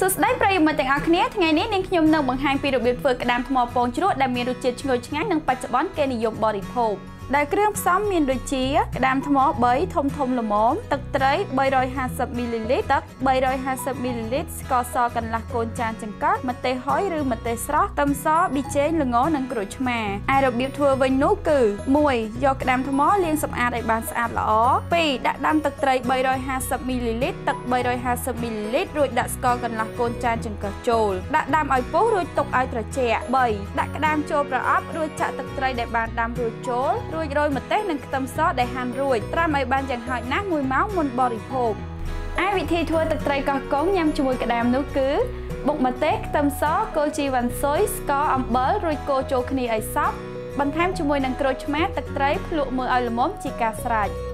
សួស្តីប្រិយមិត្តទាំងអស់គ្នាថ្ងៃនេះនាងខ្ញុំនឹងបង្ហាញពីរបៀបធ្វើក្តាមថ្មពងជ្រក់ដែលមានរសជាតិឈ្ងុយឆ្ងាញ់និងបច្ចុប្បន្នគេនិយមបរិភោគដែលគ្រឿងផ្សំមានដូចជាក្តាមថ្ម3ធំល្មមទឹកត្រី350មីលីលីត្រទឹក350មីលីលីត្រស្ករសកន្លះកូនចានចង្កឹះម្ទេសហុយឬម្ទេសស្រស់ខ្ទឹមសប៊ីចេងល្ងនិងក្រូចឆ្មាឯរបៀបធ្វើវិញនោះគឺ 1. យកក្តាមថ្មលាងសម្អាតឲ្យបានស្អាតល្អ 2. ដាក់ដាំទឹកត្រី350មីលីលីត្រទឹក350មីលីលីត្ររួចដាក់ស្ករកន្លះកូនចានចង្កឹះចូលដាក់ដាំឲ្យពុះរួចទុកឲ្យត្រជាក់ 3. ដាក់ក្តាមចូលប្រអប់រួចចាក់ទឹកត្រីដែលបានដាំរួចចូលរួចរោយម្ទេសនិងខ្ទឹមសដែលហាន់រួចត្រាំឲ្យបានយ៉ាងហោចណាស់1ម៉ោងមុនបរិភោគឯវិធីធ្វើទឹកត្រីកោះកុងញ៉ាំជាមួយក្តាមនោះគឺបុកម្ទេសខ្ទឹមសគល់ជីវ៉ាន់ស៊ុយស្ករអំបិលរួចកូរចូលគ្នាឲ្យសព្វបន្ថែមជាមួយនឹងក្រូចឆ្មាទឹកត្រីភ្លក់មើលឲ្យល្មមជាការស្រេច